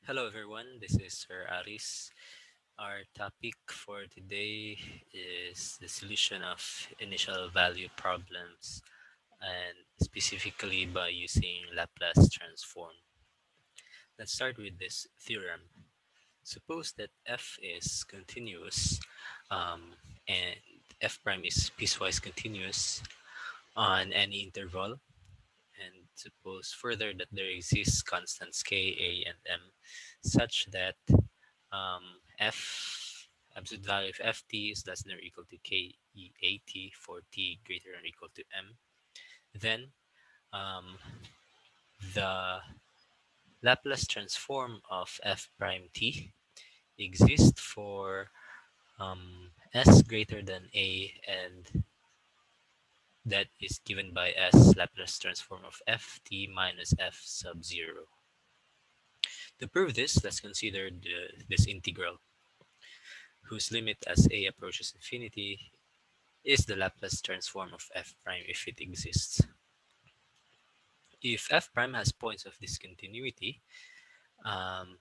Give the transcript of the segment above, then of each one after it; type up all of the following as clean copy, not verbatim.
Hello everyone, this is Sir Aris. Our topic for today is the solution of initial value problems and specifically by using Laplace transform. Let's start with this theorem. Suppose that f is continuous and f prime is piecewise continuous on any interval, and suppose further that there exists constants k, a, and m such that f absolute value of ft is less than or equal to k e a t for t greater than or equal to m, then um, the Laplace transform of f prime t exists for s greater than a, and that is given by s Laplace transform of ft minus f sub 0. To prove this, let's consider this integral whose limit as a approaches infinity is the Laplace transform of f prime if it exists. If f prime has points of discontinuity um,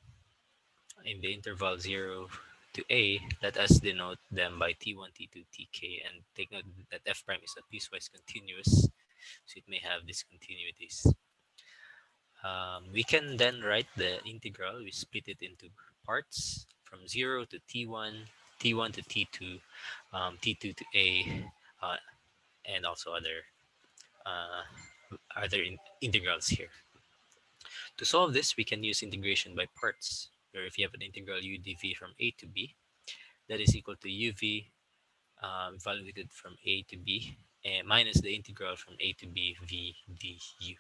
in the interval 0 to a, let us denote them by t1, t2, tk, and take note that f prime is a piecewise continuous, so it may have discontinuities. We can then write the integral. We split it into parts from 0 to t1, t1 to t2, t2 to a, uh, and also uh, integrals here. To solve this, we can use integration by parts, where if you have an integral u dv from a to b, that is equal to uv evaluated from a to b, minus the integral from a to b v du.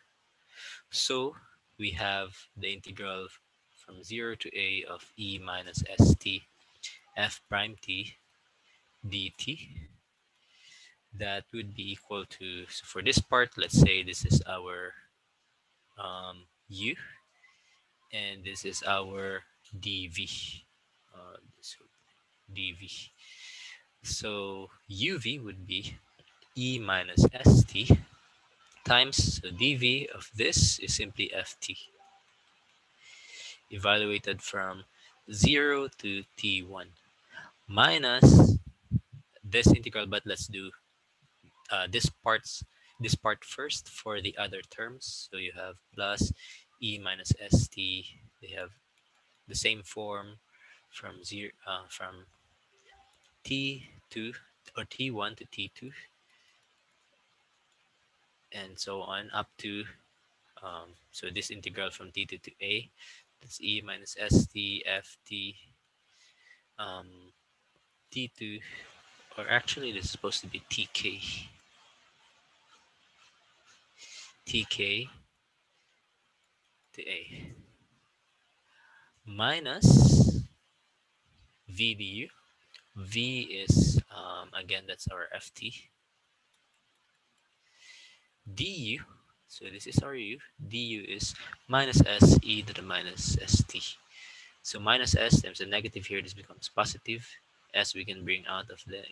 So we have the integral from 0 to a of e minus st f prime t dt. That would be equal to, so for this part, let's say this is our u, and this is our dv. So dv. So uv would be e minus st times, so dv of this is simply ft, evaluated from 0 to t1, minus this integral, but let's do uh, this parts this part first for the other terms. So you have plus e minus st. They have the same form from t2 or t1 to t2, and so on up to so this integral from t2 to a, that's e minus st ft um, t2, or actually this is supposed to be tk to a, minus v du. V is again, that's our ft du. So this is our u. Du is minus s e to the minus st. So minus s times the negative here, this becomes positive. S we can bring out of the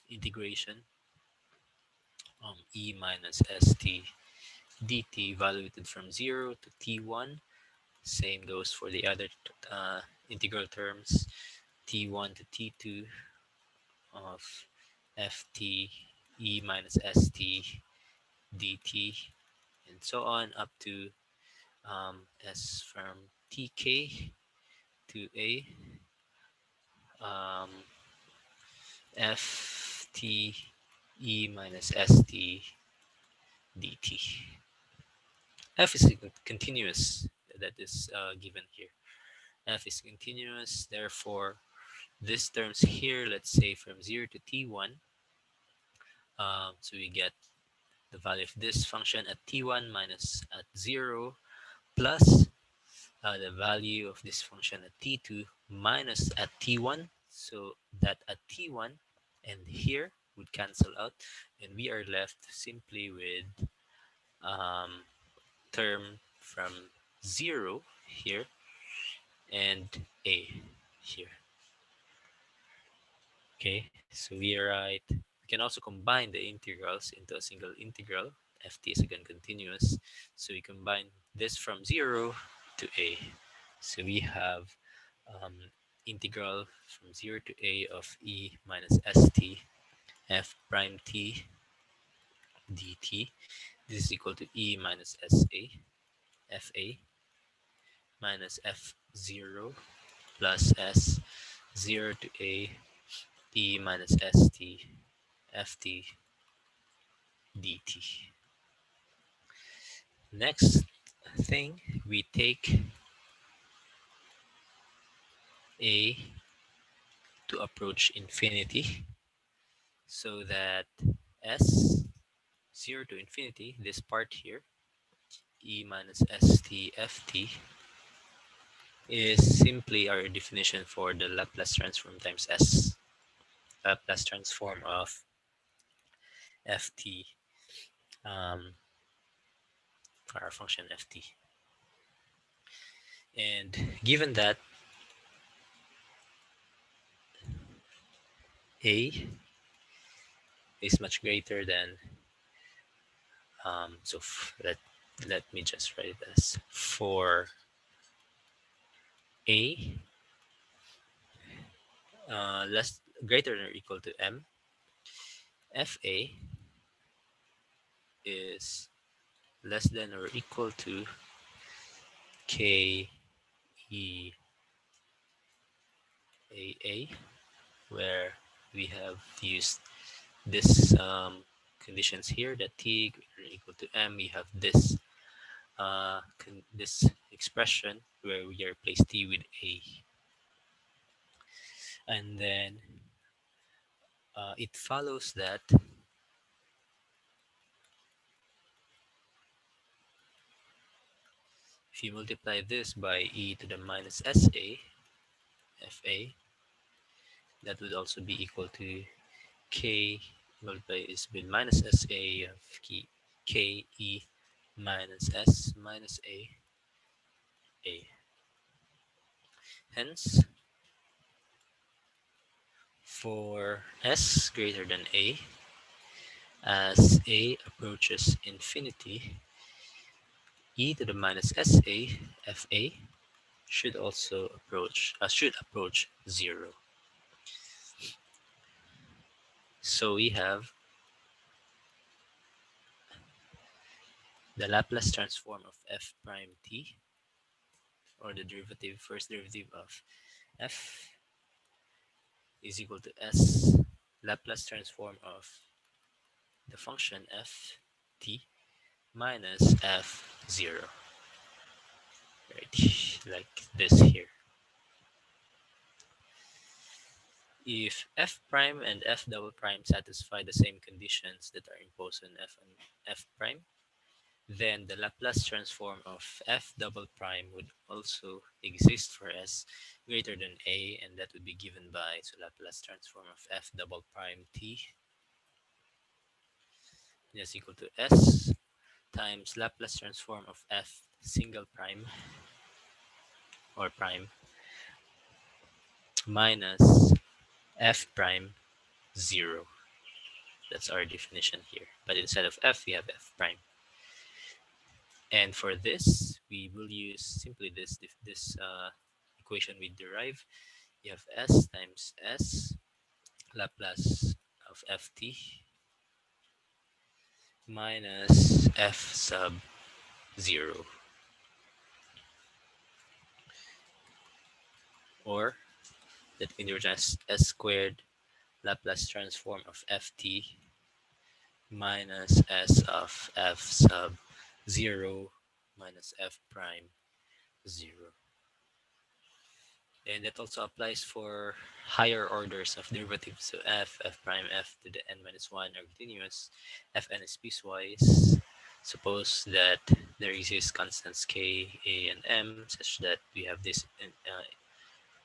integration, e minus st dt evaluated from 0 to t1. Same goes for the other integral terms, t1 to t2 of ft e minus st dt, and so on up to s from tk to a, um, ft e minus st dt. F is continuous, that is given here. F is continuous, therefore this terms here, let's say from 0 to t1, so we get the value of this function at t1 minus at 0 plus the value of this function at t2 minus at t1, so that at t1 and here would cancel out, and we are left simply with um, term from 0 here and a here. Okay, so we can also combine the integrals into a single integral. ft is again continuous. So we combine this from 0 to a. So we have um, integral from 0 to a of e minus st f prime t dt. This is equal to e minus fa minus f0 plus s 0 to a e minus st ft dt. Next thing, we take a to approach infinity, so that s 0 to infinity, this part here, e minus st ft, is simply our definition for the Laplace transform times s. Laplace transform of ft, um, for our function ft. And given that a is much greater than, let me just write it as for a less greater than or equal to m, fa is less than or equal to k e a, where we have used this conditions here, that t greater than or equal to m. We have this this expression where we replace t with a, and then it follows that if you multiply this by e to the minus fa, that would also be equal to k multiplied is with minus sa of k e minus s minus a. Hence, for s greater than a, as a approaches infinity, e to the minus sa fa should approach 0. So we have the Laplace transform of f prime t, or the first derivative of f, is equal to s Laplace transform of the function f t minus f0, right? Like this here. If f prime and f double prime satisfy the same conditions that are imposed on f and f prime, then the Laplace transform of f double prime would also exist for s greater than a, and that would be given by, so Laplace transform of f double prime t is equal to s times Laplace transform of f single prime or prime minus f prime 0. That's our definition here. But instead of f, we have f prime. And for this, we will use simply this equation we derive. You have s times s Laplace of ft minus f sub 0, or that can be written as s squared Laplace transform of ft minus s of f sub 0 minus f prime 0. And that also applies for higher orders of derivatives. So f prime, f to the n minus 1 are continuous, fn is piecewise. Suppose that there exists constants k, a, and m such that we have these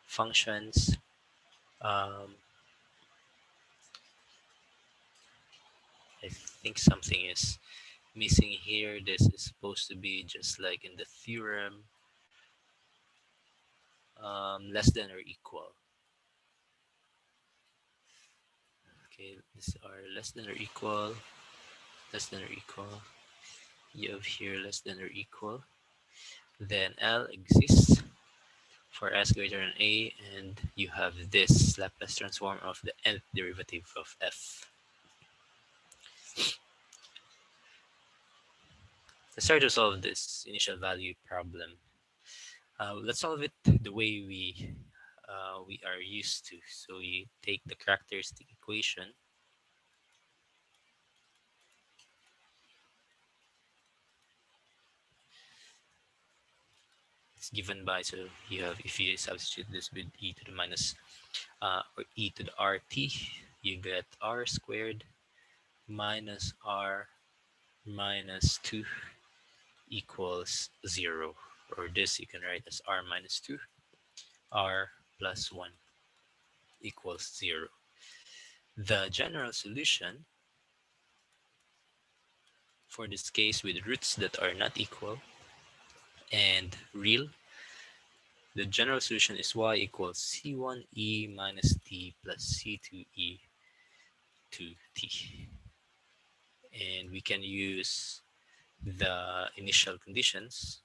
functions. Um, I think something is missing here. This is supposed to be just like in the theorem, less than or equal. Okay, these are less than or equal, less than or equal. you have here less than or equal, then L exists for s greater than a, and you have this Laplace transform of the nth derivative of f. Let's try to solve this initial value problem. Let's solve it the way we are used to. So we take the characteristic equation. It's given by, so you have, if you substitute this with e to the minus or e to the rt, you get r squared minus r minus 2 equals 0. Or this you can write as r minus 2, r plus 1 equals 0. The general solution for this case with roots that are not equal and real, the general solution is y equals c1e minus t plus c2e to t. And we can use the initial conditions.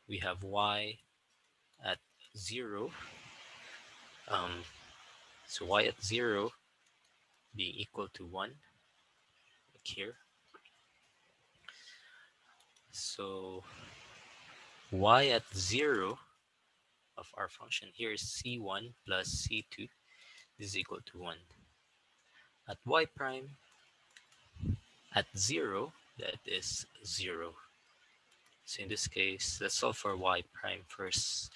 We have y at 0. Um, so y at 0 being equal to 1, like here. So y at 0 of our function here is c1 plus c2 is equal to 1. At y prime at 0, that is 0. So in this case, let's solve for y prime first.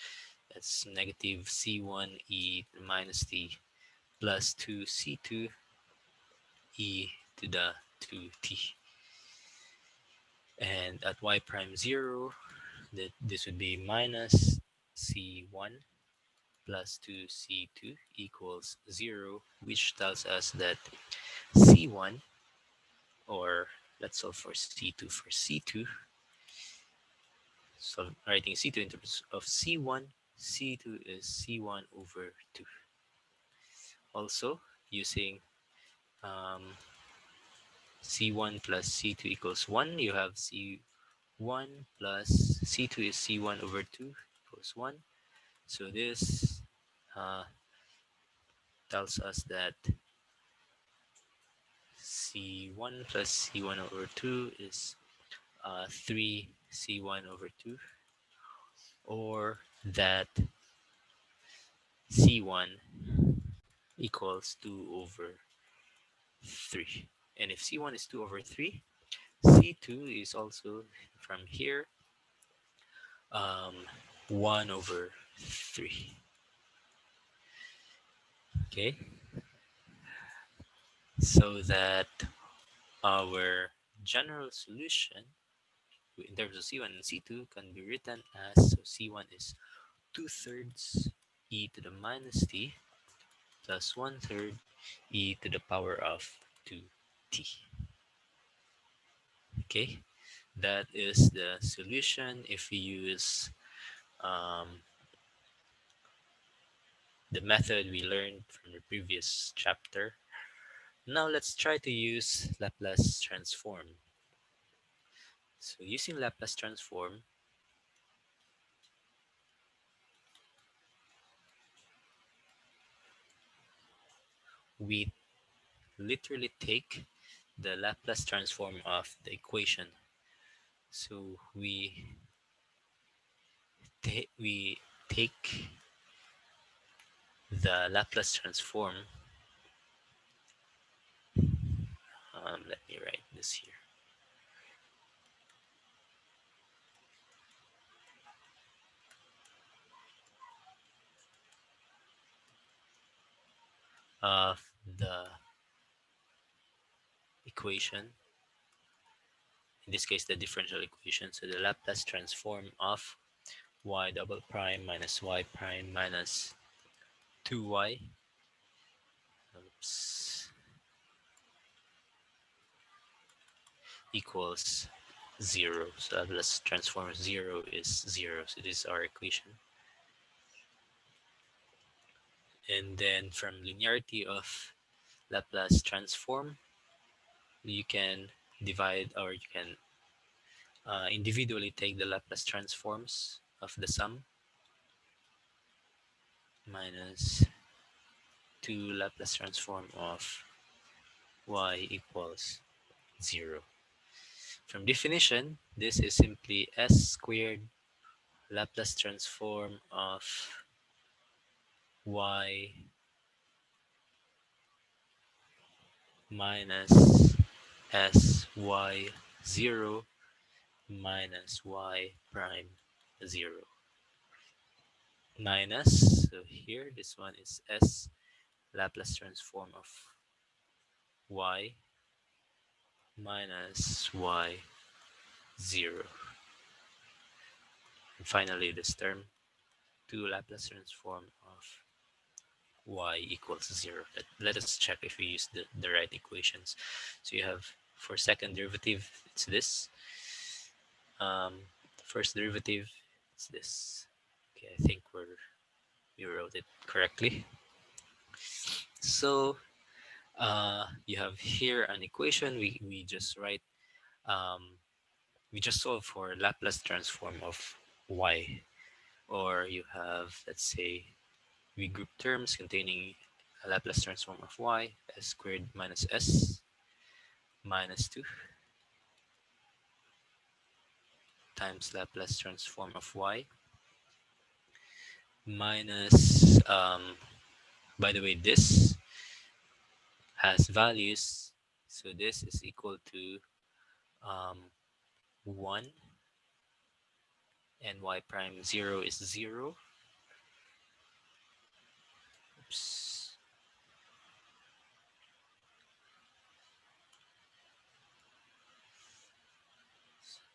That's negative c1 e minus t plus 2 c2 e to the 2t. And at y prime 0, that this would be minus c1 plus 2c2 equals 0, which tells us that c1, or let's solve for c2 for c2. So writing c2 in terms of c1, c2 is c1 over 2. Also, using c1 plus c2 equals 1, you have c1 plus c2 is c1 over 2 equals 1. So this uh, tells us that c1 plus c1 over 2 is 3 c1 over 2, or that c1 equals 2 over 3. And if c1 is 2 over 3, c2 is also from here 1 over 3. Okay, so that our general solution in terms of c1 and c2 can be written as, so c1 is 2/3 e to the minus t plus 1/3 e to the power of 2t. Okay, that is the solution if we use um, the method we learned from the previous chapter. Now let's try to use Laplace transform. So using Laplace transform, we literally take the Laplace transform of the equation. So we take the Laplace transform. Let me write this here. Of the equation, in this case the differential equation, so the Laplace transform of y double prime minus y prime minus 2y, oops, equals 0. So Laplace transform of 0 is 0. So this is our equation. And then from linearity of Laplace transform, you can divide, or you can individually take the Laplace transforms of the sum minus 2 Laplace transform of y equals 0. From definition, this is simply s squared Laplace transform of y minus sy 0 minus y prime 0 minus, so here this one is s Laplace transform of y minus y 0, and finally this term 2 Laplace transform of y equals 0. Let us check if we use the right equations. So you have, for second derivative it's this, um, first derivative it's this. Okay, I think we wrote it correctly. So you have here an equation. We just write, um, we just solve for Laplace transform of y. Or you have, let's say, we group terms containing a Laplace transform of y, s squared minus s minus 2 times Laplace transform of y minus, by the way, this has values, so this is equal to, um, 1, and y prime 0 is 0. Oops.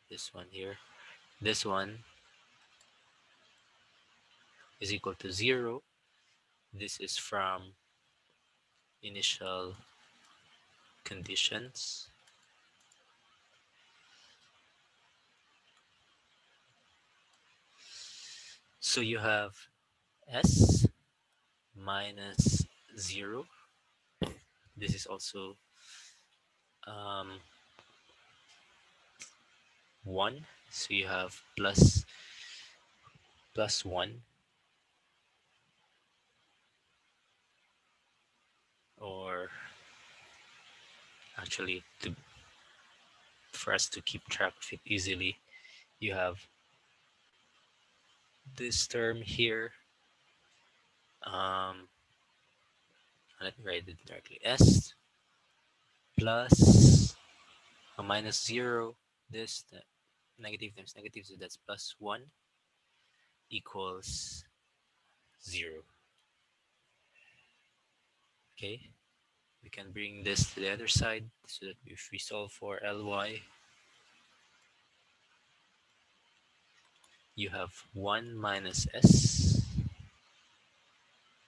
This one here, this one is equal to 0. This is from initial conditions. So you have s minus 0. This is also, um, 1. So you have plus 1, or actually, for us to keep track of it easily, you have this term here. Um, let me write it directly. S plus a minus 0. This negative times negative, so that's plus 1 equals 0. Okay, we can bring this to the other side, so that if we solve for Ly, you have 1 minus s,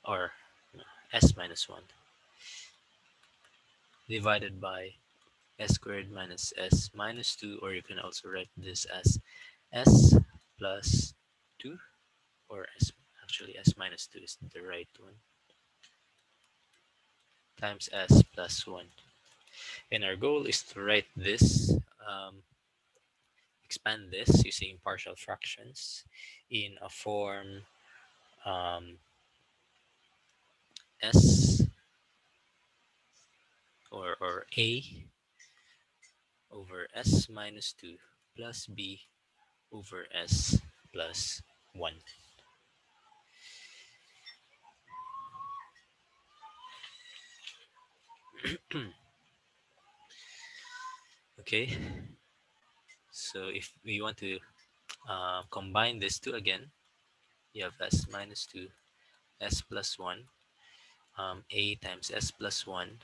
or no, s minus 1 divided by s squared minus s minus 2, or you can also write this as s plus 2, or s, actually s minus 2 is the right one, times s plus 1. And our goal is to write this, expand this using partial fractions in a form, um, s, or a over s minus 2 plus b over s plus 1. Okay, so if we want to combine these two again, you have s minus 2, s plus 1, a times s plus 1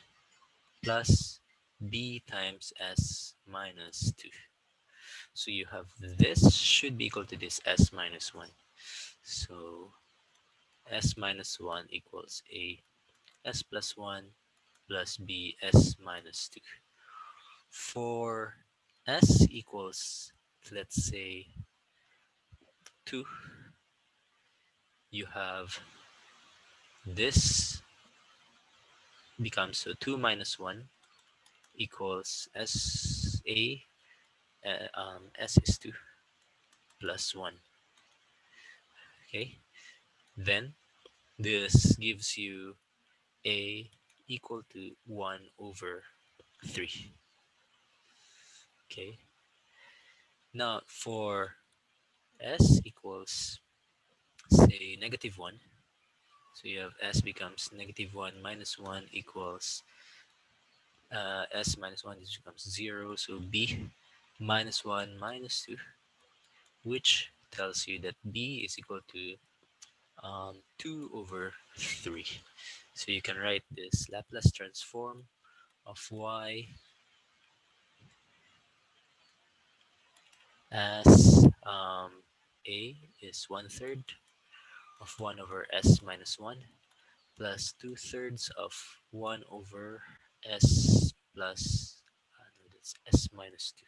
plus b times s minus 2. So you have, this should be equal to this s minus 1. So s minus 1 equals a s plus 1 plus b s minus 2. For s equals, let's say, 2, you have this becomes, so 2 minus 1 equals s is 2 plus 1. Okay, then this gives you a equal to 1 over 3. Okay, now for s equals, say, negative 1, so you have s becomes negative 1 minus 1 equals s minus 1, this becomes 0, so b minus 1 minus 2, which tells you that b is equal to 2 over 3. So you can write this Laplace transform of y as a is 1/3 of 1 over s minus 1 plus 2/3 of 1 over s plus, no, that's s minus 2,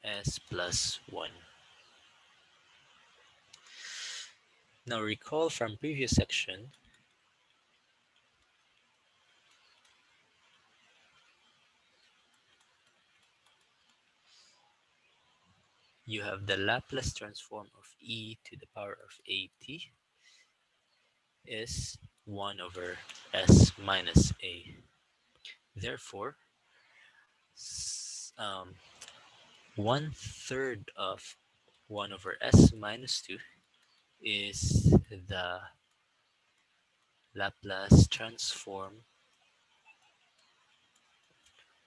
s plus 1. Now recall from previous section, you have the Laplace transform of e to the power of at is 1 over s minus a. Therefore, 1/3 of 1 over s minus 2 is the Laplace transform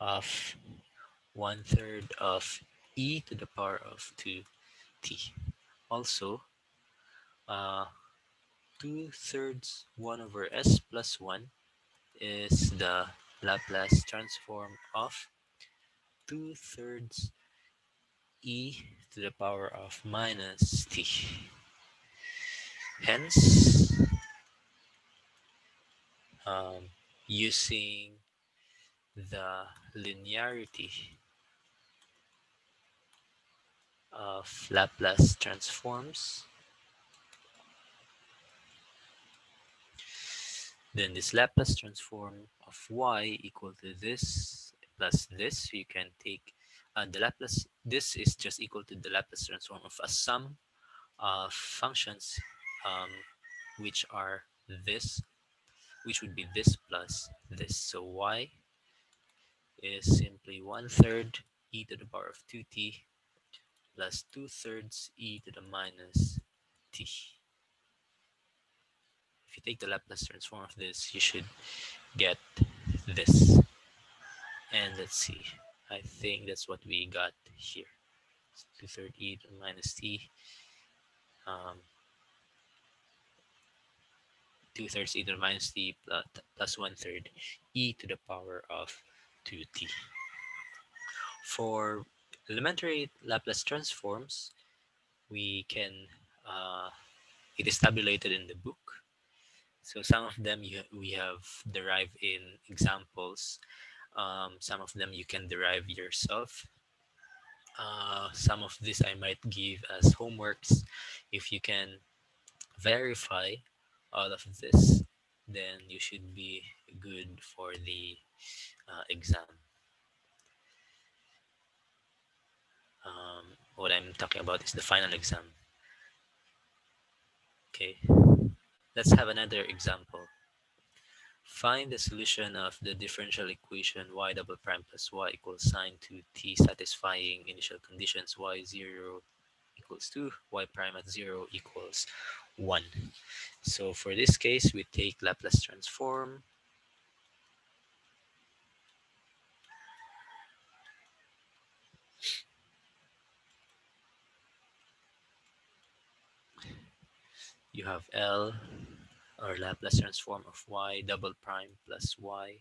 of 1/3 of e to the power of 2t. Also, uh, 2/3 1 over s plus 1 is the Laplace transform of 2/3 e to the power of minus t. Hence, using the linearity of Laplace transforms, then this Laplace transform of y equal to this plus this, so you can take the Laplace, this is just equal to the Laplace transform of a sum of functions, um, which are this, which would be this plus this. So y is simply 1/3 e to the power of 2t plus 2/3 e to the minus t. If you take the Laplace transform of this, you should get this. And let's see, I think that's what we got here. 2/3 e to the minus t, um, 2/3 e to the minus t plus 1/3 e to the power of 2t. For elementary Laplace transforms, we can, it is tabulated in the book. So some of them we have derived in examples. Some of them you can derive yourself. Some of this I might give as homeworks. If you can verify all of this, then you should be good for the exam. What I'm talking about is the final exam. Okay, let's have another example. Find the solution of the differential equation y double prime plus y equals sine 2t satisfying initial conditions y0 equals 2, y prime at 0 equals 1. So for this case, we take Laplace transform. You have L, or Laplace transform of y double prime plus y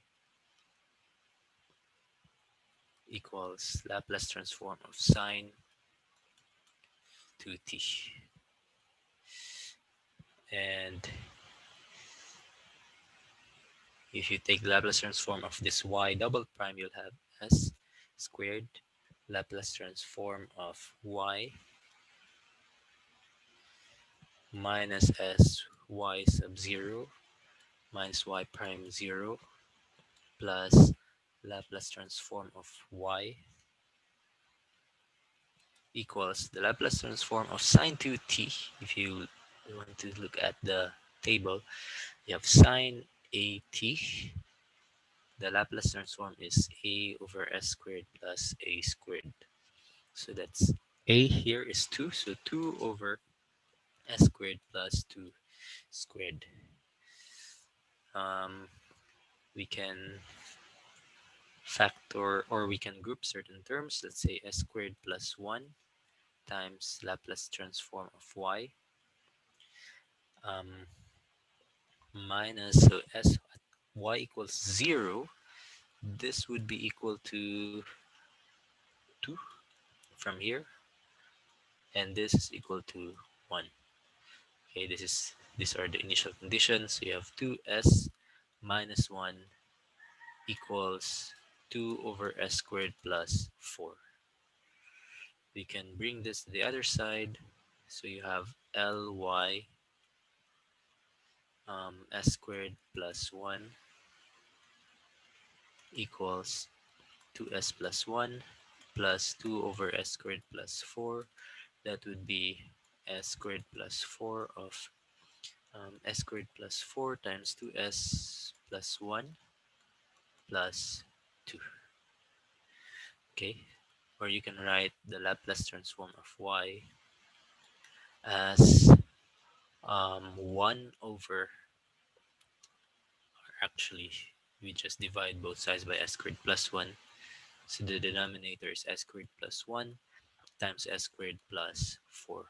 equals Laplace transform of sine 2t. And if you take the Laplace transform of this y double prime, you'll have s squared Laplace transform of y minus s y sub 0 minus y prime 0 plus Laplace transform of y equals the Laplace transform of sine 2t. If you want to look at the table, you have sine at. The Laplace transform is a over s squared plus a squared. So that's a here is 2, so 2 over s squared plus 2 squared. Um, we can factor, or we can group certain terms. Let's say s squared plus 1 times Laplace transform of y, um, minus, so s at y equals 0. This would be equal to 2 from here, and this is equal to 1. Okay, these are the initial conditions. So you have 2s minus 1 equals 2 over s squared plus 4. We can bring this to the other side. So you have ly s squared plus 1 equals 2s plus 1 plus 2 over s squared plus 4. That would be s squared plus 4 of s squared plus 4 times 2s plus 1 plus 2. Okay, or you can write the Laplace transform of y as 1 over, actually, we just divide both sides by s squared plus 1. So the denominator is s squared plus 1 times s squared plus 4.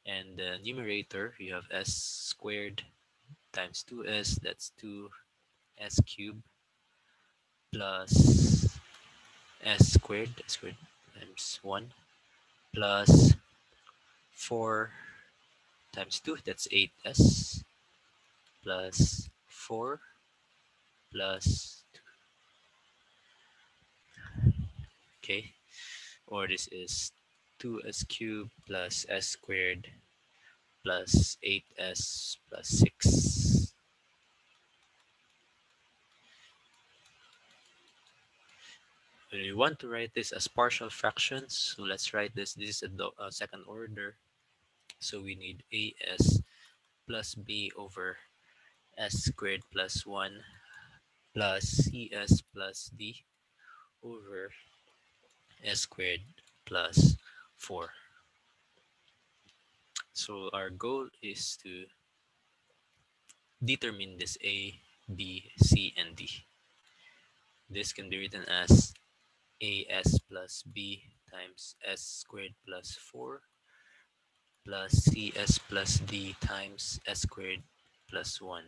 And the numerator, you have s squared times 2s, that's 2s cubed plus s squared times 1 plus 4 times 2, that's 8s plus 4 plus 2. Okay, or this is 2s cubed plus s squared plus 8s plus 6. We want to write this as partial fractions, so let's write this. This is a second order, so we need as plus b over s squared plus 1 plus cs plus d over s squared plus 4. So our goal is to determine this a, b, c, and d. This can be written as as plus b times s squared plus 4 plus cs plus d times s squared plus 1.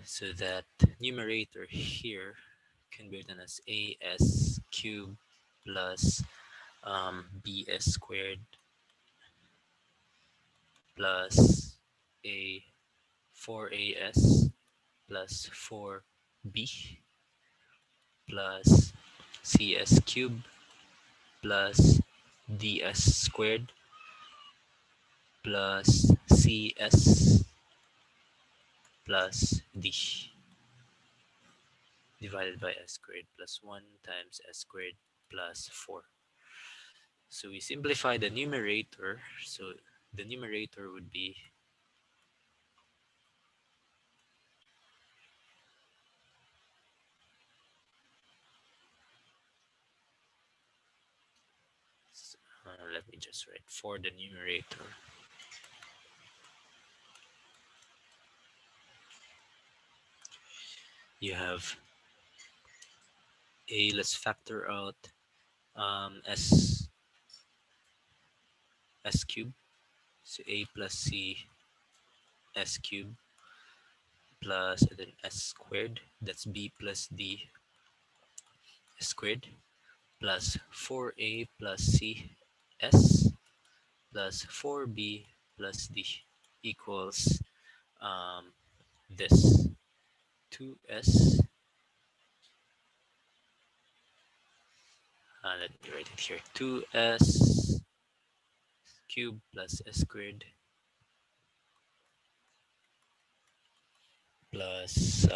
So that numerator here can be written as as cubed plus bs squared plus a 4as plus 4b plus cs cubed plus ds squared plus cs plus d divided by s squared plus 1 times s squared plus 4. So we simplify the numerator. So the numerator would be let me just write for the numerator. You have a, let's factor out s cube. So a plus c s cube plus, and then s squared. That's b plus d squared plus 4a plus c s plus 4b plus d equals um, this 2s Let me write it here. 2s cubed plus s squared plus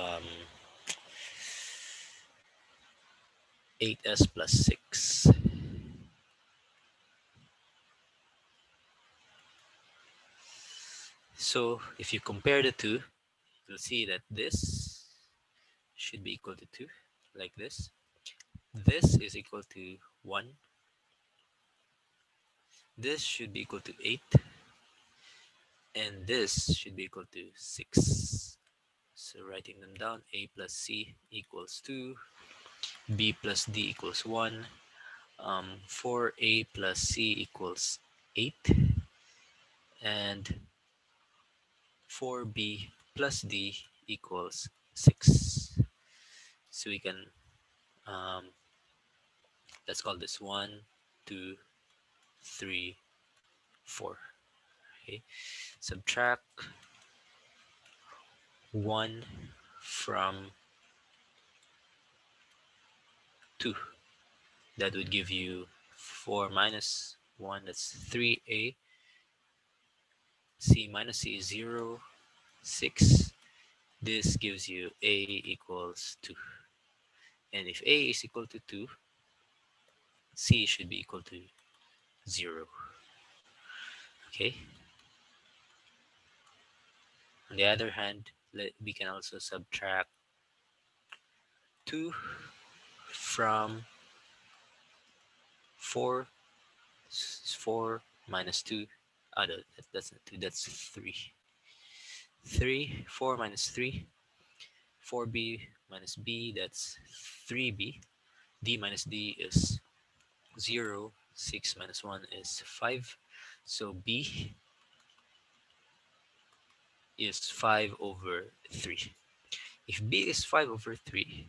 8s plus 6. So if you compare the two, you'll see that this should be equal to 2, like this. This is equal to 1. This should be equal to 8. And this should be equal to 6. So writing them down, a plus c equals 2, b plus d equals 1, 4a plus c equals 8, and 4b plus d equals 6. So we can, um, let's call this 1, 2, 3, 4. Okay. Subtract 1 from 2. That would give you 4 minus 1, that's 3a. C minus c is 0, 6. This gives you a equals 2. And if a is equal to 2, c should be equal to 0. Okay. On the other hand, we can also subtract 2 from 4. 4 minus 2. No, that's not 2, that's 3. 3, 4 minus 3. 4b minus b, that's 3b. D minus d is 0. 6 minus 1 is 5. So b is 5 over 3. If b is 5 over 3,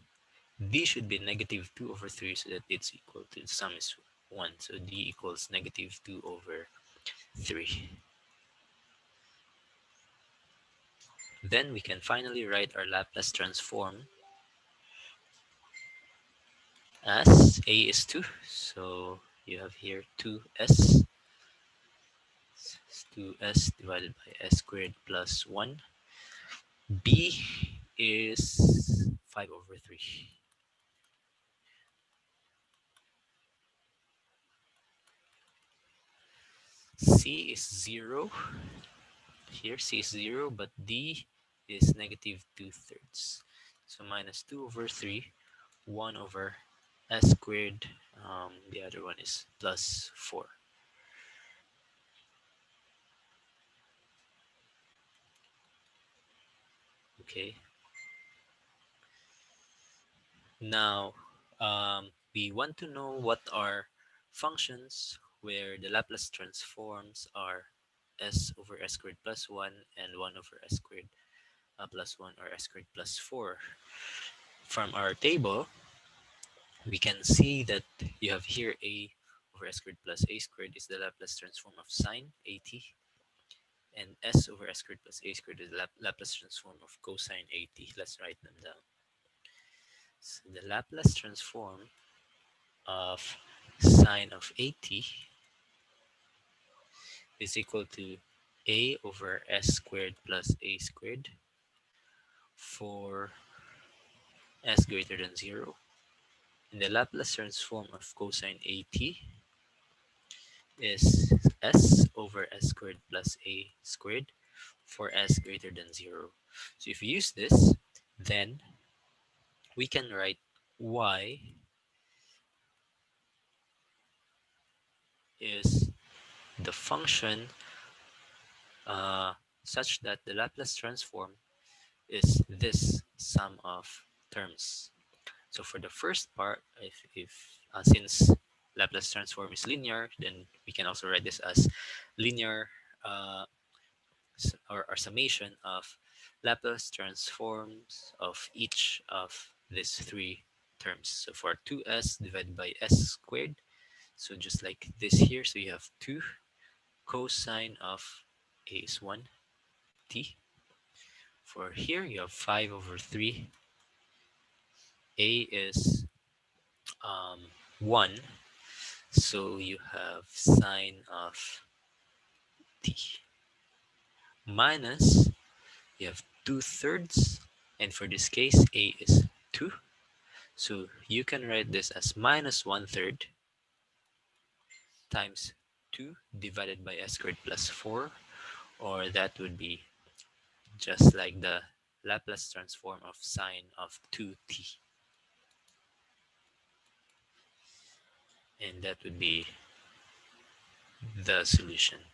d should be negative 2 over 3, so that it's equal to, the sum is 1. So d equals negative 2 over 3. Then we can finally write our Laplace transform as a is 2. So you have here 2s. 2s divided by s squared plus 1. B is 5 over 3. C is 0. Here C is 0, but D is negative 2/3. So minus 2 over 3, 1 over s squared. The other one is plus 4. Okay. Now, we want to know what are functions where the Laplace transforms are s over s squared plus 1 and 1 over s squared plus 1 or s squared plus 4. From our table, we can see that you have here a over s squared plus a squared is the Laplace transform of sine at, and s over s squared plus a squared is the Laplace transform of cosine at. Let's write them down. So the Laplace transform of sine of at is equal to a over s squared plus a squared for s greater than 0. And the Laplace transform of cosine at is s over s squared plus a squared for s greater than 0. So if we use this, then we can write y is the function such that the Laplace transform is this sum of terms. So for the first part, if since Laplace transform is linear, then we can also write this as linear uh, or summation of Laplace transforms of each of these three terms. So for 2s divided by s squared, so just like this here, so you have 2 cosine of a is 1 t. For here, you have 5 over 3. A is 1. So you have sine of t minus, you have 2/3, and for this case, a is 2. So you can write this as minus 1/3 times 2 divided by s squared plus 4, or that would be just like the Laplace transform of sine of 2t, and that would be the solution.